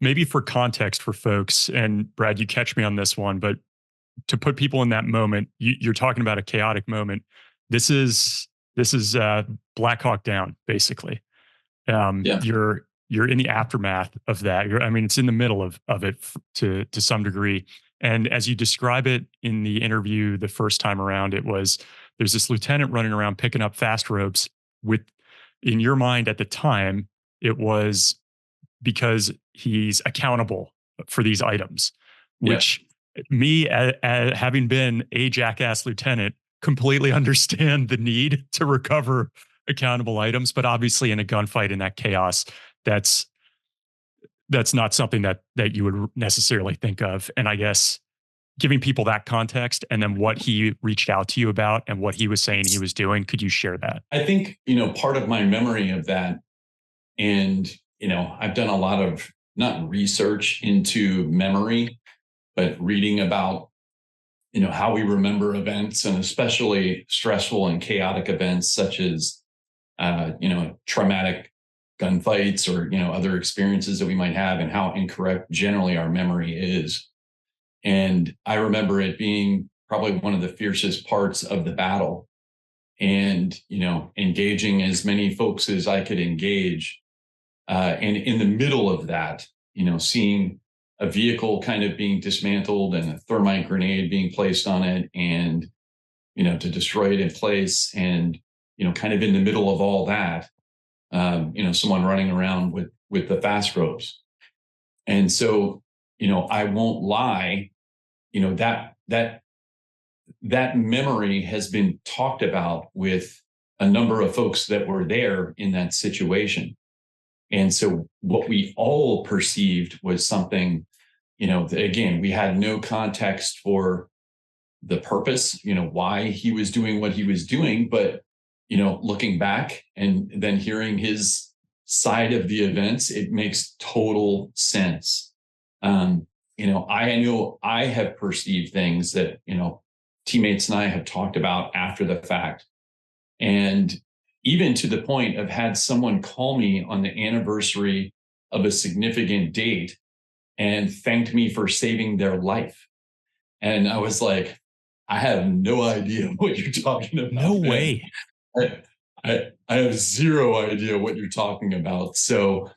maybe for context for folks, and Brad, you catch me on this one, but to put people in that moment, you're talking about a chaotic moment. This is Blackhawk Down, basically. Yeah. You're in the aftermath of that. I mean, it's in the middle of it to some degree. And as you describe it in the interview the first time around, it was there's this lieutenant running around picking up fast ropes with, in your mind at the time, it was because he's accountable for these items, Yeah. which me, having been a jackass lieutenant, completely understand the need to recover accountable items. But obviously, in a gunfight in that chaos, that's that's not something that you would necessarily think of. And I guess giving people that context and then what he reached out to you about and what he was saying he was doing, could you share that? I think, part of my memory of that, and, I've done a lot of not research into memory, but reading about, how we remember events, and especially stressful and chaotic events such as, traumatic gunfights or, other experiences that we might have, and how incorrect generally our memory is. And I remember it being probably one of the fiercest parts of the battle, and, engaging as many folks as I could engage. And in the middle of that, seeing a vehicle kind of being dismantled and a thermite grenade being placed on it, and, to destroy it in place. And, kind of in the middle of all that, someone running around with the fast ropes. And so, I won't lie, that memory has been talked about with a number of folks that were there in that situation. And so what we all perceived was something, again, we had no context for the purpose, why he was doing what he was doing. But, looking back and then hearing his side of the events, it makes total sense. I know I have perceived things that, teammates and I have talked about after the fact. And even to the point of had someone call me on the anniversary of a significant date and thanked me for saving their life. And I was like, I have no idea what you're talking about. No man. way. I have zero idea what you're talking about. So,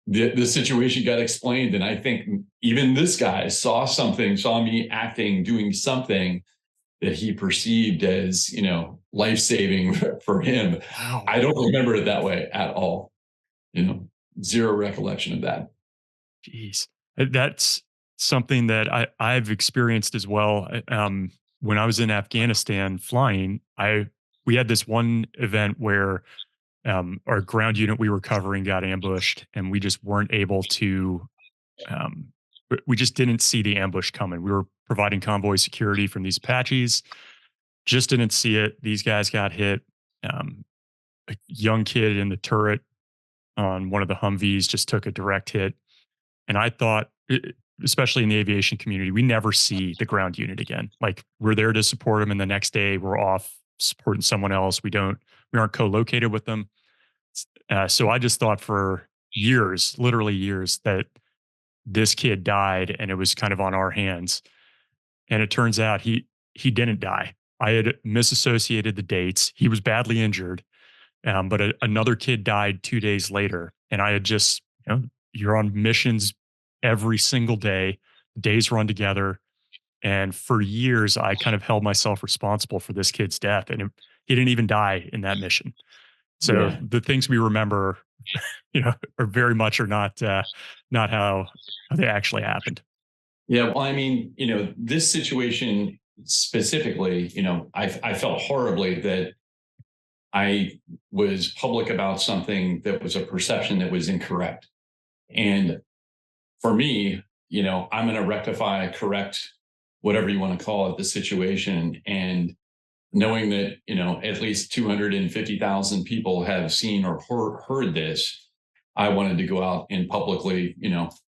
the situation got explained. And I think even this guy saw me acting, doing something that he perceived as, life-saving for him. Wow. I don't remember it that way at all. Zero recollection of that. Jeez. That's something that I've experienced as well. When I was in Afghanistan flying, we had this one event where our ground unit we were covering got ambushed, and we just weren't able to. We just didn't see the ambush coming. We were providing convoy security from these Apaches, just didn't see it. These guys got hit. A young kid in the turret on one of the Humvees just took a direct hit. And I thought, especially in the aviation community, we never see the ground unit again. Like, we're there to support them, and the next day we're off supporting someone else. We aren't co-located with them. So I just thought for years, literally years, that this kid died and it was kind of on our hands. And it turns out he didn't die. I had misassociated the dates. He was badly injured, but another kid died 2 days later. And I had just, you're on missions every single day. Days run together. And for years, I kind of held myself responsible for this kid's death. And he didn't even die in that mission. So Yeah. the things we remember, are very much are not how they actually happened. Yeah. Well, I mean, this situation specifically, I felt horribly that I was public about something that was a perception that was incorrect. And for me, I'm going to rectify, correct, whatever you want to call it, the situation. And knowing that, at least 250,000 people have seen or heard this, I wanted to go out and publicly,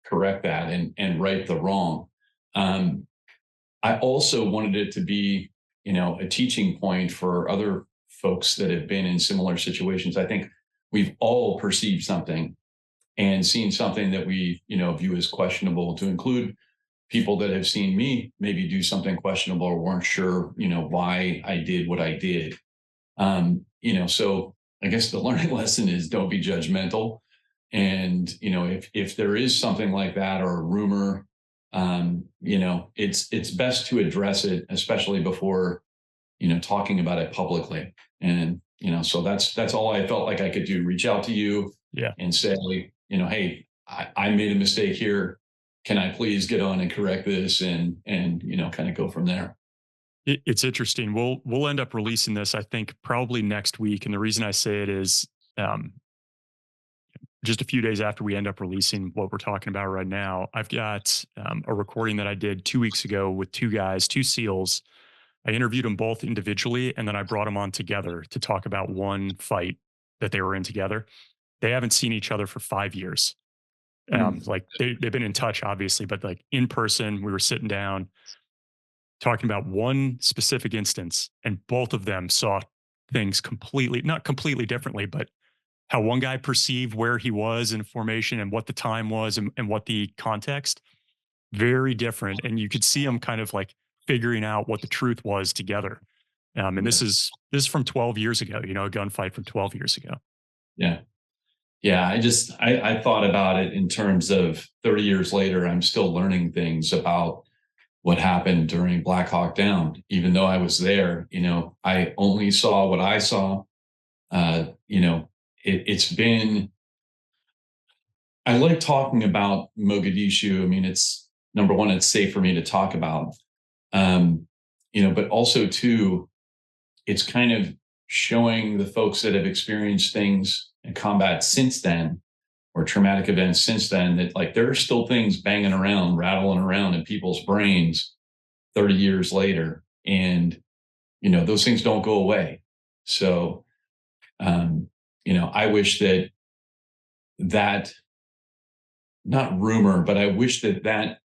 correct that and right the wrong. I also wanted it to be, a teaching point for other folks that have been in similar situations. I think we've all perceived something and seen something that we, view as questionable, to include people that have seen me maybe do something questionable or weren't sure, why I did what I did. So I guess the learning lesson is don't be judgmental. And, if there is something like that or a rumor, it's best to address it, especially before, talking about it publicly. And, so that's all I felt like I could do. Reach out to you Yeah. and say, hey, I made a mistake here. Can I please get on and correct this, and kind of go from there. It's interesting. We'll end up releasing this, I think, probably next week. And the reason I say it is um, just a few days after we end up releasing what we're talking about right now, I've got a recording that I did 2 weeks ago with two guys, two SEALs. I interviewed them both individually, and then I brought them on together to talk about one fight that they were in together. They haven't seen each other for 5 years. Mm. Like they've been in touch, obviously, but like in person, we were sitting down talking about one specific instance, and both of them saw things completely, not completely differently, but how one guy perceived where he was in formation and what the time was, and what the context, very different. And you could see them kind of like figuring out what the truth was together. And Yeah. this is from 12 years ago, a gunfight from 12 years ago. Yeah. Yeah. I thought about it in terms of 30 years later, I'm still learning things about what happened during Blackhawk Down. Even though I was there, I only saw what I saw. It's been, I like talking about Mogadishu. I mean, it's number one, it's safe for me to talk about. Um, but also too, it's kind of showing the folks that have experienced things in combat since then, or traumatic events since then, that like there are still things banging around, rattling around in people's brains 30 years later. And, those things don't go away. So, I wish that not rumor, but I wish that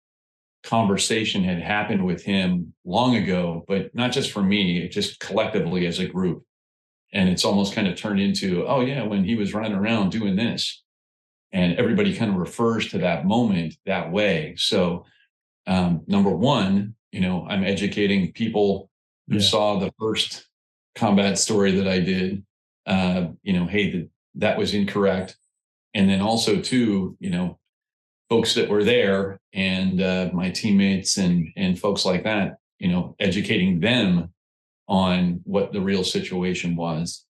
conversation had happened with him long ago, but not just for me, just collectively as a group. And it's almost kind of turned into, oh yeah, when he was running around doing this, and everybody kind of refers to that moment that way. So number one, I'm educating people who Yeah. saw the first combat story that I did, hey, that was incorrect. And then also too, folks that were there, and my teammates and folks like that, educating them on what the real situation was.